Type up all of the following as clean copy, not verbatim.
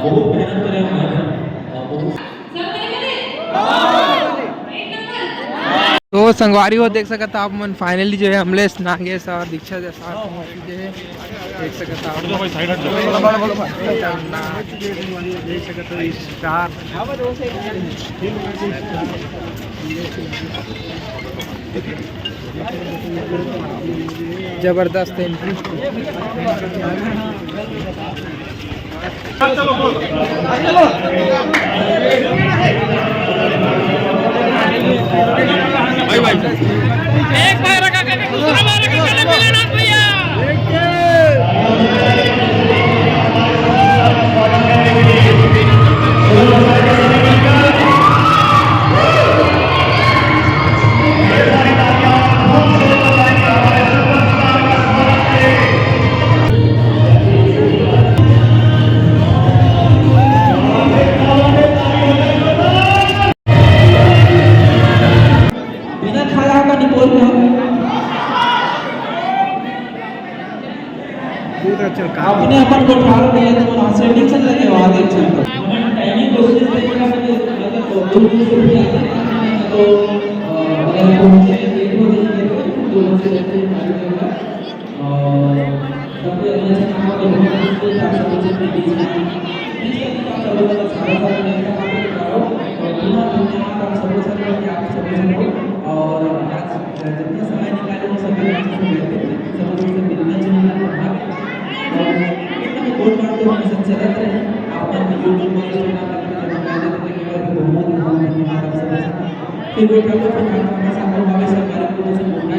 बहुत मेहनत करे तो संगवारी हो देख सकता आप मन फाइनली जो है अमलेश नागेश और दीक्षा के साथ जो है देख सकता आप देख सकते स्टार जबरदस्त एंट्री एक बार रखा करके दूसरा बार रखा करके मिलेनाथ भैया आपने अपन को ठाड़ दिया तो वहां से एडिक्शन लगे वहां देख सकते हैं टाइमिंग कोशिश करेगा तो दूर से भी आता है तो अगर पहुंचे एक हो जाएंगे तो दोनों से रहते हैं और तब अगले से काम को बहुत मुश्किल था सब कुछ के बीच में सब लोग का सारा सारा मिलकर काम करो और बिना दुनिया का सब कुछ करके आप सब कुछ और आज जितना समय निकाले वो सब कुछ से मिलना जुलना बहुत बार तो हम सबसे रहते हैं आप यूट्यूब पर बहुत धन्यवाद आप सबका फिर वो ठाकुर फिर हमारे साथ हमारे सरकारी को से बोलना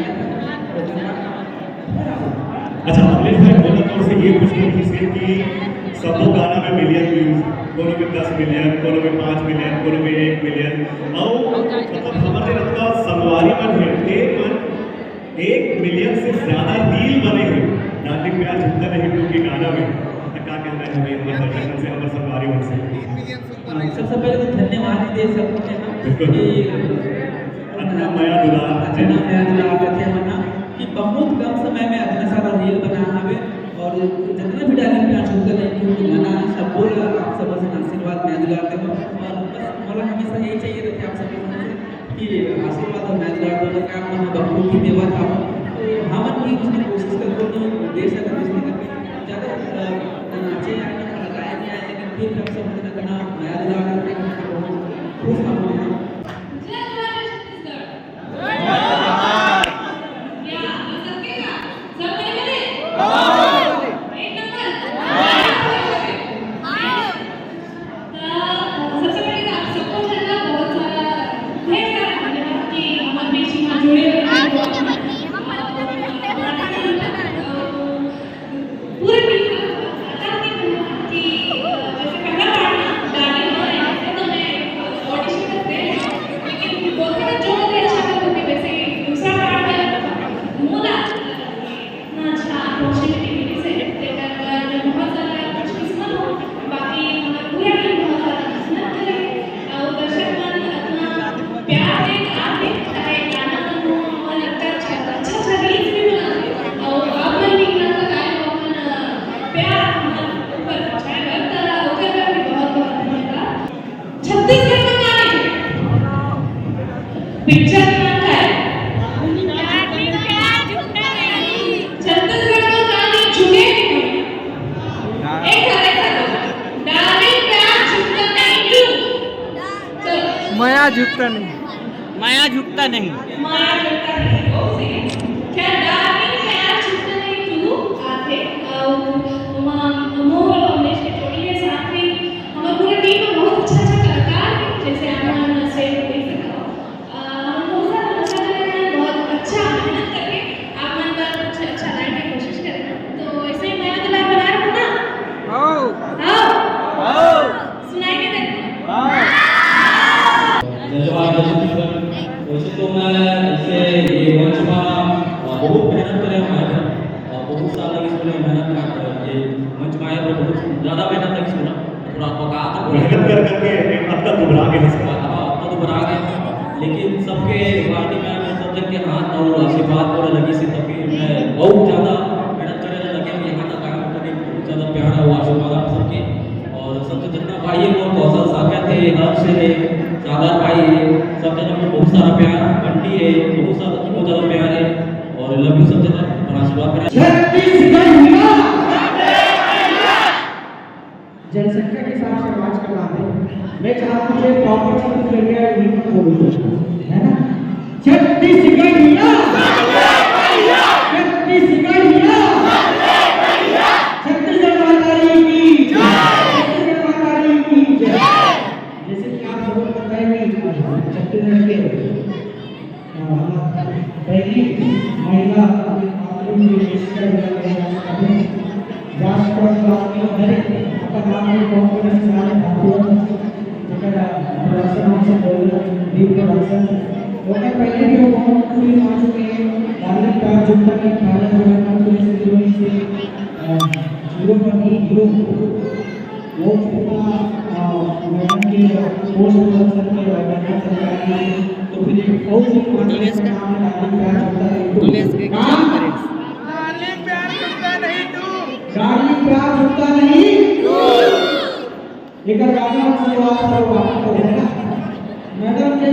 अच्छा अमलेश भाई बहुत तौर से ये पूछना किसी कि सबों गाना में मिलियन व्यूज कोनो में 10 मिलियन कोनो में 5 मिलियन कोनो में 1 मिलियन और मतलब हमारे लगता संगवारी में भेटते पर 1 मिलियन से ज्यादा रील बने हुए नाटिक में आज झुकता नहीं क्योंकि गाना में क्या कहना है हमें हमारे दर्शकों से हमारे संगवारी वन से सबसे पहले तो धन्यवाद दे सकते हैं कि अन्ना माया दुला कि बहुत कम समय में इतना सारा रील बना हमें और जितना भी डालेंगे आज झुकता नहीं क्योंकि गाना सब बोल आप सब से आशीर्वाद मैं दिलाते हो और बस मला हमेशा यही चाहिए रहता है आप सब कि आशीर्वाद और मैं दिलाते हो कि आप हमें बखूबी की देवा था हम भी उसकी कोशिश करते हैं देश का कुछ नहीं करते ज़्यादा नाचे आए ना लगाए नहीं आए लेकिन फिर कम से कम करना मैं दिलाते हैं खुश हम पिक्चर माया झुकता नहीं माया झुकता नहीं क्या डार्लिंग माया झुकता नहीं तू आते मोर अमलेश के जोड़ी के साथ में हमारे पूरे टीम में बहुत अच्छा कलाकार है जैसे अमन से देख सकते हो हम बहुत सारा अच्छा करें बहुत अच्छा मेहनत करके आप मन का कुछ अच्छा लाने की कोशिश करें तो ऐसे ही मैं दिला बना रहा हूं ना आओ सुनाएंगे देखो वैसे तो मैं इसे ये मंच में बहुत मेहनत करे हमारे बहुत साल लगी इसमें मेहनत ये मंच में आया पर बहुत ज़्यादा मेहनत लगी इसमें थोड़ा पका था मेहनत कर करके अब तक दुबरा के नहीं अब तो दुबरा गए लेकिन सबके पार्टी में सब जन के हाथ और आशीर्वाद को लगी सी तो फिर मैं बहुत ज़्यादा मेहनत करने लगे यहाँ तक आया मुझे बहुत ज़्यादा प्यार और आशीर्वाद आप सबके और सबसे जितना भाई है वो कौशल सागर थे हर्ष है सागर भाई है सब जना को बहुत सारा प्यार बंटी है बहुत ज़्यादा प्यार है और लव यू सब जना और आशीर्वाद करें। जनसंख्या के हिसाब से आवाज करवा दे मैं चाहता हूँ मुझे प्रॉपर शब्द इंडिया यूनिट बोल दो है ना छत्तीसगढ़ मिया छत्तीसगढ़ मिया छत्तीसगढ़ मातारी की छत्तीसगढ़ मातारी की जैसे कि आप सबको पता है कि छत्तीसगढ़ के पहली महिला मिनिस्टर राष्ट्रपति नाम है कांग्रेस सारे भारतीय जगह प्रशासन से बोलना दीप प्रशासन ओके पहले भी वो पूरी मार्च में नागरिक का जुटा के भारत गवर्नमेंट को इस जीरो से जीरो पर ही जीरो वो पूरा मैडम के पोस्ट प्रोडक्शन के वैज्ञानिक सरकारी तो फिर और भी कांग्रेस का नाम नागरिक का जुटा के काम करे नागरिक प्यार जुटता नहीं लेकर गाना सवाल करेगा मैडम के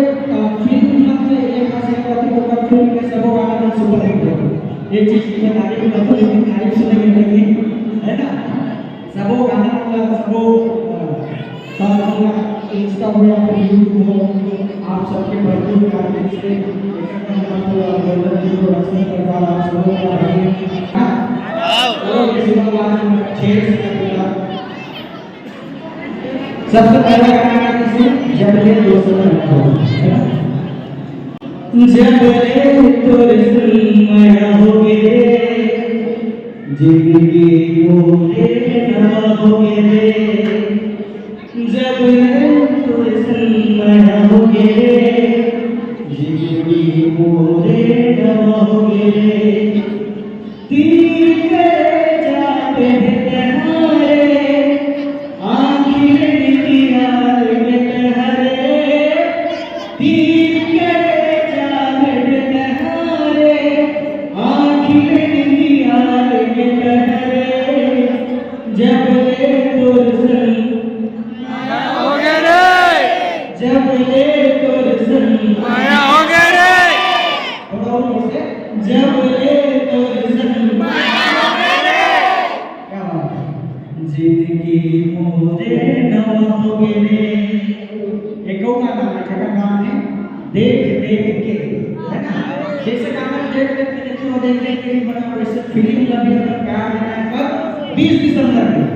फिल्म में एक आशीर्वाद को फिल्म के सब गाना सुपर हिट है ये चीज की तारीफ में तो लेकिन तारीफ सुनने लगी है ना सब गाना सब इंस्टा हो या फिर यूट्यूब हो आप सबके भरपूर कार्य से गोल्डन जी को रक्षण करवा आप सबों का भाई सबसे पहला गाना किसी जब ले दोस्तों रखो जब ले तोरे सुनमया होगे जिंदगी मोरे ना होगे जब ले तोरे सुनमया होगे जिंदगी मोरे ना होगे तीर के जाते तहारे आखिर निहार में तहारे तीर के जाते तहारे आखिर निहार में तहारे जब ले तुरसन हो गया रे जब ले तुरसन माया हो गया रे जब ले जिंदगी मोरे नवा हो गए एक और गाना है छठा गाना है देख देख के है ना जैसे गाना देख देख के देखो देख देख के बड़ा वैसे फिल्म लगी है प्यार है पर 20 दिसंबर में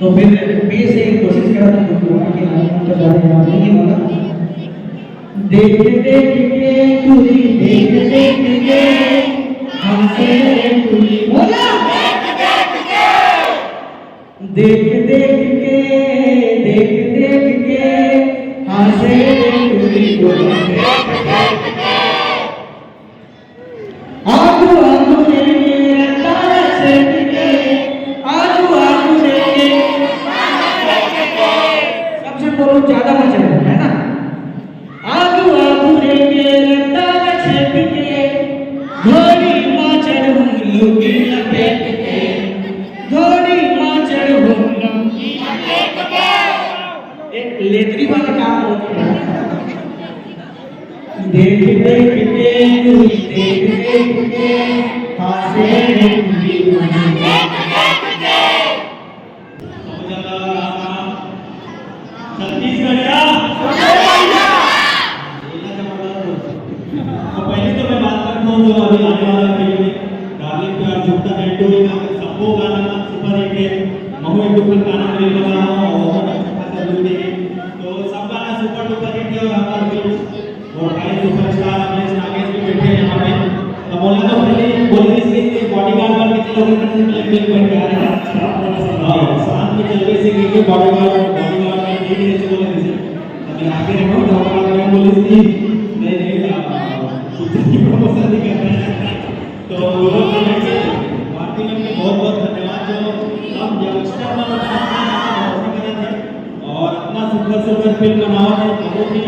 तो फिर मैं से कोशिश करा था कि आगे तो जाने नहीं वाला देख देख के तुरी देख देख के हमसे तुरी बोला देख देख के हंसे तुरी बोला आगू आगू रे तारा छेड़ के आगू आगू रे सबसे बोलो ज्यादा मजा है ना आगू आगू रे तारा छेड़ के घोड़ी माचड़ लुंगी लपेट के घोड़ी माचड़ लुंगी लपेट के एक लेदरी वाला काम होता है देख देख के देख देख के हासे लुंगी छत्तीसगढ़िया पहले तो मैं बात करता हूँ जो अभी आने वाला फिल्म है डार्लिंग प्यार झूठा है टू सबको गाना सुपर हिट है महू एक डुपर गाना मिल रहा है और अच्छा खासा व्यू है तो सब गाना सुपर डुपर हिट है और हमारा फिल्म और भाई सुपरस्टार अमलेश नागेश भी बैठे हैं यहाँ पे तो बोला तो पहले बोलने से बॉडीगार्ड बन के चलो फिल्म बन के आ रहे हैं शांत में चलवे से कि बॉडीगार्ड में ठीक है चलो ऐसे अभी आगे रहो तो मैं बोली थी मैं नहीं प्रमोशन नहीं कर रहा तो भारती मैम के बहुत बहुत धन्यवाद जो हम यंगस्टर में और अपना सुपर सुपर फिल्म बनाओ है बहुत ही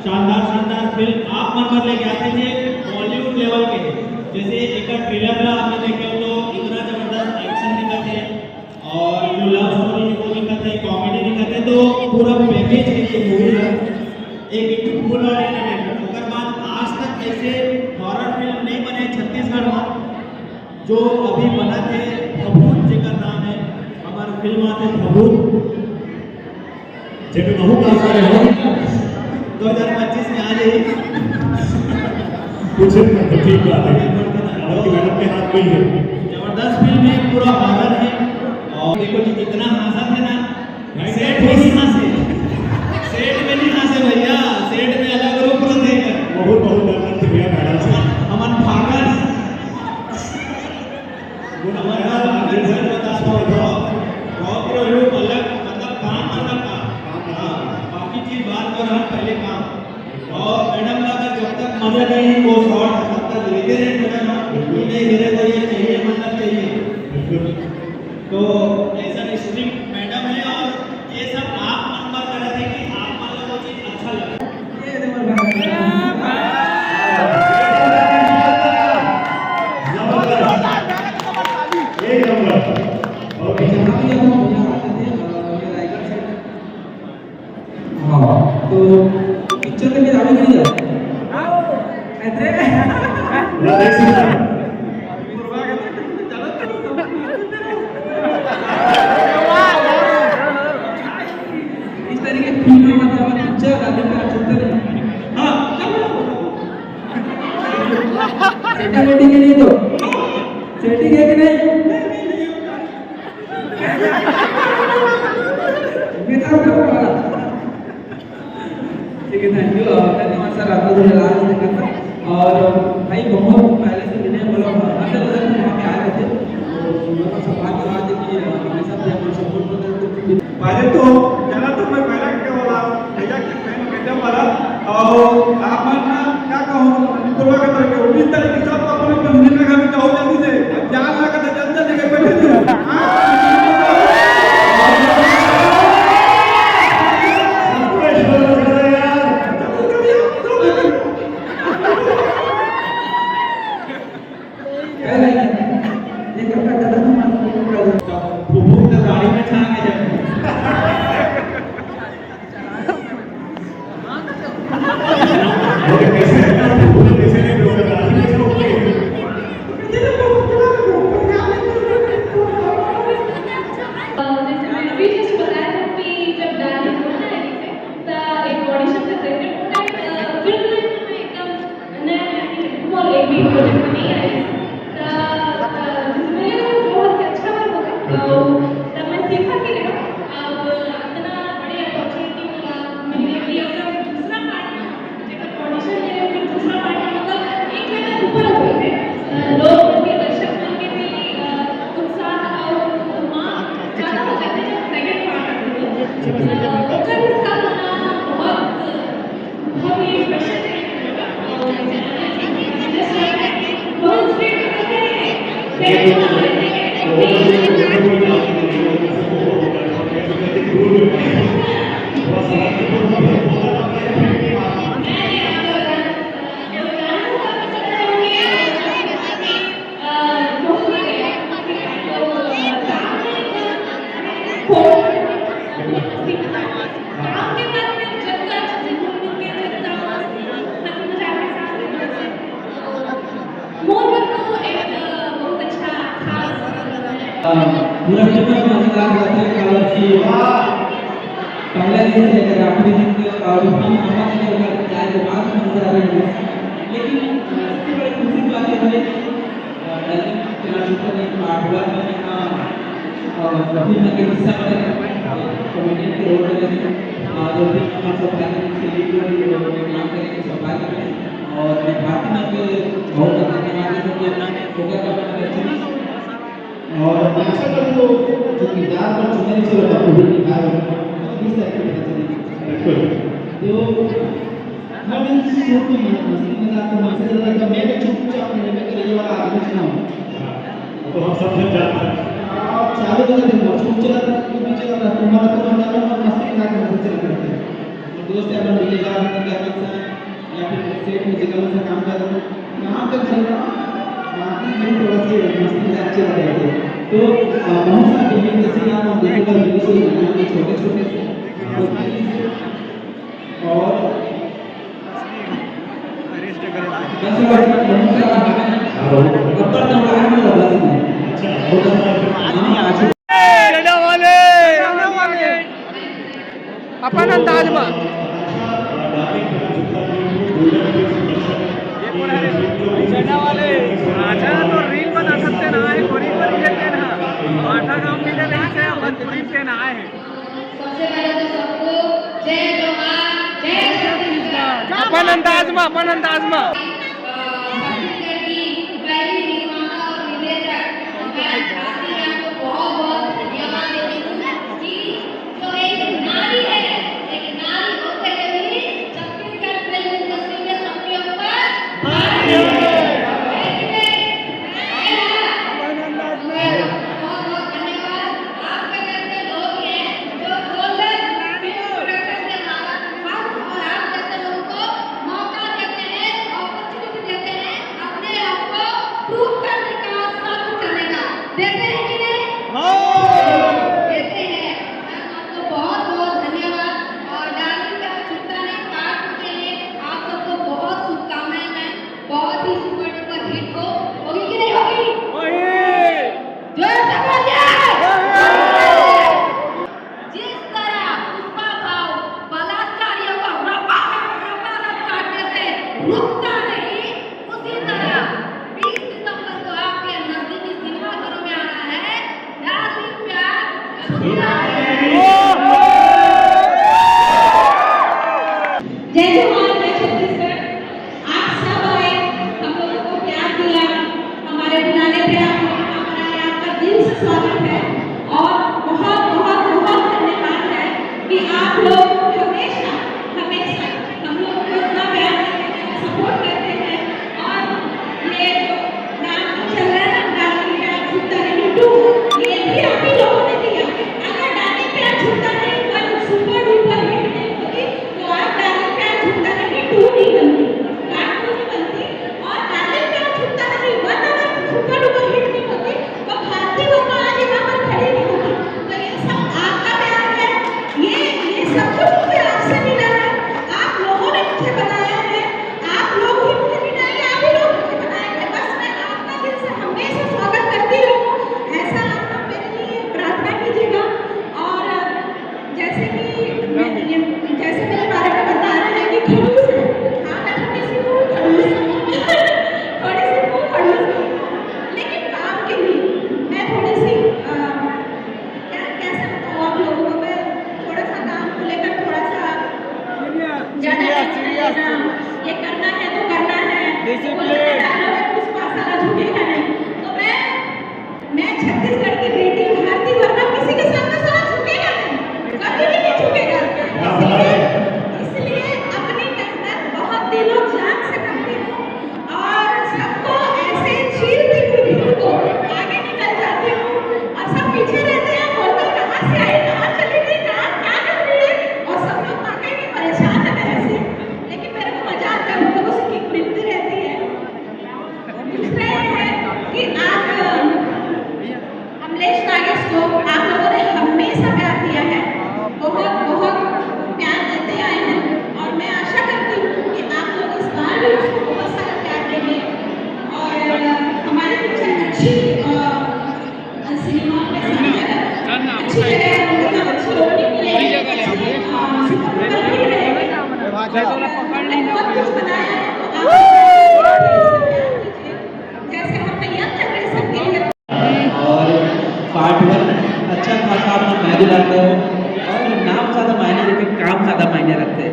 शानदार शानदार फिल्म आप मन पर लेके आते थे बॉलीवुड लेवल के, जैसे एक ट्रेलर ला आपने देखे हो तो इतना जबरदस्त एक्शन दिखत है और जो लव स्टोरी वो दिखत है, कॉमेडी दिखत है, तो पूरा पैकेज है ये मूवी है एक फुल और एंटरटेनमेंट। उसके बाद आज तक ऐसे हॉरर फिल्म नहीं बने छत्तीसगढ़ में जो अभी बना थे भभूत जेकर नाम है, हमारी फिल्म आते भभूत जब महू का सारे हो 2025 में आ जाएगी। कुछ तो ठीक बात है, आपकी मैडम के हाथ में ही है। जबरदस्त फिल्म है, पूरा हॉरर है और देखो जी कितना हंसा थे ना, सेट में नहीं हंसे, सेट में नहीं हंसे भैया, सेट में अलग रूप रहते हैं। बहुत बहुत धन्यवाद भैया मैडम से। हमन भागल हमारा आगे से बता दो बहुत रूप अलग, मतलब काम अलग का, बाकी चीज बात कर रहा पहले काम। और मैडम लगा जब तक मजा नहीं वो शॉट तब तक लेते रहे मैडम, नहीं गिरे तो ये चाहिए मतलब चाहिए, तो ऐसा स्ट्रिक्ट मैडम है और ये सब आप नंबर कर रहे थे कि आप मतलब वो चीज अच्छा लगा। एक नंबर और जहाँ भी हम यहाँ आते थे ये रायगढ़ साइड, हाँ तो पिक्चर में जाने के लिए देख सकते हैं इस तरीके की फिल्म में मतलब पिक्चर आदमी का चलते नहीं। हाँ सेटिंग के लिए तो सेटिंग है कि नहीं? ठीक है, थैंक यू, धन्यवाद सर, आपका जो लास्ट देखा था। और भाई बहुत पहले से मिले मतलब अंदर वहाँ पे आए थे, तो मतलब सब बात बात है कि हमेशा से हम सपोर्ट करते हैं। पहले तो जाना तो मैं पहले क्या बोला भैया कि मैं कहते वाला और आप ना क्या कहूँ पूर्वा का तरह के 19 तारीख की सब अपने मंदिर में कभी कहो जल्दी से जान लगा तो जल्दी जल्दी के बैठे थे। गाड़ी में छा के जाते कैसे कैसे नहीं हो सकता जैसे मैंने अभी जस्ट बताया था कि जब डाली हुआ ना एक ऑडिशन का सेशन होता है फिल्म में एकदम नया और एक भी प्रोजेक्ट में नहीं आई मेरे को बहुत अच्छा लगा तब मैं सीखा कि अब इतना बड़े अपॉर्चुनिटी मिली कि अगर दूसरा पार्ट जब ऑडिशन ले फिर दूसरा पार्ट मतलब एक लेवल ऊपर हो गए लोग उनके दर्शक मन के भी उत्साह और मां ज़्यादा हो जाते हैं जब सेकंड पार्ट आते हैं उसका हिस्सा होना बहुत ही स्पेशल है और जस्ट लाइक बहुत स्ट्रेट करते पूरा फिल्म में मजेदार रहता है कारण कि पहले दिन से लेकर आखिरी दिन तक और फिल्म हमारे लिए अगर जाए तो बाद में मजा आएगा, लेकिन सबसे बड़ी खुशी की बात यह है कि डालिंग चला चुका नहीं पार्ट 1 में फिल्म के हिस्सा बने कॉमेडियन के रोल में जो भी हमारे सब फैमिली से लेकर काम करेंगे सब बात करें और मैं भारती मैम के बहुत धन्यवाद देता हूँ कि अपना फोकस करना एक्चुअली और अक्सर जो किरदार पर चुनने से होता है वो निभाए इस तरह के चलेंगे जो हम इन शो की मस्ती मजाक को हमसे ज़्यादा जब मैं चुपचाप रहने के लिए वाला आदमी चुना हूँ तो हम सब जाते हैं चालू कर देंगे चुप चला था तुम्हारा तो हम मस्ती मजाक में चला करते हैं दोस्त है अपन मिलेगा या फिर सेट म्यूजिकल से काम कर रहा हूँ यहाँ पे खरीदा बाकी मैं थोड़ा सी मस्ती में अच्छे रहेंगे तो बहुत सारे टीवी जैसे आप देखिएगा वीडियो छोटे छोटे से और अपन अंदाज में अच्छा तो रील बना सकते ना है कोरी पर लेते ना आठा गांव में नहीं से भोजपुरी से ना है सबसे पहले तो सबको जय जोहार जय छत्तीसगढ़ अपन अंदाज में छत्तीसगढ़ की पहली निर्माता और निदेशक मैं आरती मैम को बहुत धन्यवाद देती हूँ कि जो एक नारी है एक नारी होते हुए भी छत्तीसगढ़ फिल्म इंडस्ट्री में सबके ऊपर बहुत धन्यवाद आपके जैसे लोग हैं जो गोल्डन फिल्म प्रोडक्शन के द्वारा हम और आप जैसे लोगों को मौका देते हैं अपॉर्चुनिटी देते हैं अपने आप को प्रूव करने का साबित करने का देते हैं कि नहीं देते हैं मैम आपको बहुत धन्यवाद और डार्लिंग का छुट्टा नहीं पार्ट के लिए आप सबको बहुत शुभकामनाएं हैं बहुत ही सुपर डुपर हिट हो होगी कि नहीं होगी जोर से बोलिए जिस तरह पुष्पा भाव बलात्कारियों को रपारप काटने से रुकता नहीं उसी तरह 20 दिसंबर को आपके नजदीकी सिनेमाघरों में आना है डार्लिंग प्यार जय जवान जय छत्तीसगढ़ आप सब आए हम लोगों को प्यार दिया हमारे बुलाने पे आप हमारा आपका दिल से स्वागत है और बहुत धन्यवाद है कि आप लोग हमेशा हम लोग को इतना प्यार देते हैं सपोर्ट करते हैं और ये जो नाम चल रहा है ना डार्लिंग प्यार छूटता नहीं टू ये भी आप ही लोगों ने दिया अगर डार्लिंग प्यार छूटता नहीं पर सुपर डुपर हिट नहीं होती तो आप डार्लिंग प्यार छूटता नहीं टू नहीं बनती पार्ट टू नहीं बनती और डार्लिंग प्यार छूटता नहीं वन अगर सुपर डुपर हिट नहीं होती तो भारती वर्मा आज यहाँ पर खड़ी नहीं होती तो ये सब आपका प्यार है ये सब कुछ मुझे आपसे मिला है आप लोगों ने मुझे बनाया है आप लोग ही मुझे बनाएंगे आप ही लोग मुझे बनाएंगे बस मैं आपका दिल से हमेशा स्वागत करती रहूं ऐसा आप लोग मेरे लिए प्रार्थना कीजिएगा और जैसे मेरे बारे में बता रहे हैं कि खड़ूस है हाँ मैं थोड़ी सी हूँ खड़ूस लेकिन काम के लिए मैं थोड़ी सी कैसे बताऊँ आप लोगों को मैं थोड़ा सा काम को लेकर थोड़ा सा ज़्यादा ये करना है तो करना है पुष्पा सारा झुकेगा नहीं तो मैं छत्तीसगढ़ की बेटी भारती वर्मा किसी के सामने सारा झुकेगा नहीं कभी भी नहीं झुकेगा इसलिए अपनी मेहनत बहुत दिलों जान से करती हूँ और सबको ऐसे छीलती हुई भीड़ को आगे निकल जाती हूँ और सब पीछे रहते हैं बोलते कहाँ से आई कहाँ चली गई कहाँ क्या कर रही है और सब लोग वाकई में परेशान है मेरे से लेकिन मेरे को मजा आता है उन लोगों से किक मिलती रहती है दूसरा ये है कि आप अमलेश नागेश को आप लोगों ने हमेशा प्यार दिया है बहुत प्यार देते आए हैं और मैं आशा करती हूँ कि आप लोग इस बार भी उसको बहुत सारा प्यार देंगे और हमारी पिक्चर अच्छी सिनेमा में अच्छी जगह अच्छी ओपनिंग मिलेगी बहुत कुछ बनाया है जैसे हम तैयार जनरेशन के लिए और पार्ट 1 अच्छा खासा आप लोग मैच लाते हो और नाम ज़्यादा मायने रखते काम ज़्यादा मायने रखते हैं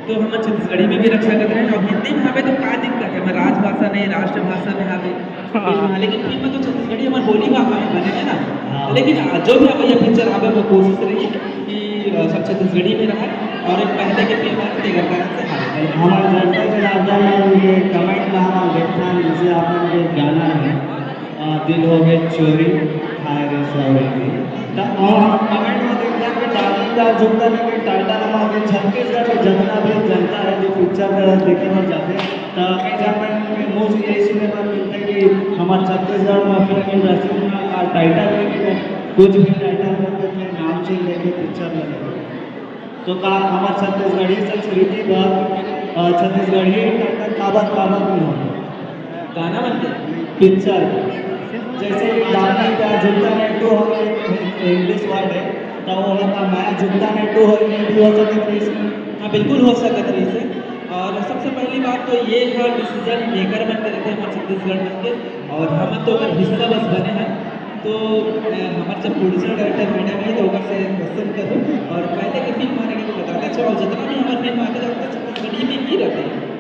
तो हम छत्तीसगढ़ी में भी रक्षा करते हैं और हिंदी में हमें तो क्या दिक्कत है हमें राजभाषा नहीं राष्ट्रभाषा में हमें लेकिन फिल्म में तो छत्तीसगढ़ी हमारी बोली भाषा में बने ना लेकिन जो भी हमें ये पिक्चर आवे वो कोशिश रही कि सब छत्तीसगढ़ी में रहा और एक पहले के फिल्म करता से हमारे जनता के राजा ये कमेंट में हमारा देखना है जैसे आपने ये गाना है दिल हो गए चोरी खाए गए सौरी तो और कमेंट में जगह पे डालीदार झुमका में टाटा नमा के छत्तीसगढ़ में जितना भी जनता है जो पिक्चर में देखे और जाते हैं तो एग्जाम में मोस्ट यही सुनने पर मिलते हैं कि हमारे छत्तीसगढ़ में फिल्म इंडस्ट्री में टाइटल लेके कुछ भी टाइटल बोलते थे नाम से लेके पिक्चर में तो का हमारे छत्तीसगढ़ी संस्कृति पर छत्तीसगढ़ी टाइटल काबत काबत में होता गाना बनते पिक्चर जैसे डाली का जुमका नेटू हो इंग्लिश वर्ड है तो वो होता मैं जुमका नेटू हो भी हो सकता है इसमें। हाँ बिल्कुल हो सकता है इसे। और सबसे पहली बात तो ये था डिसीजन मेकर बन के रहते हमारे छत्तीसगढ़ बन के, और हम तो अगर हिस्सा बस बने हैं तो हमारे जब प्रोड्यूसर डायरेक्टर मैडम है तो ओकर से क्वेश्चन करूँ और पहले के फिल्म आने के तो बताते अच्छा और जितना भी हमारे फिल्म आते जाते छत्तीसगढ़ी में ही रहते हैं।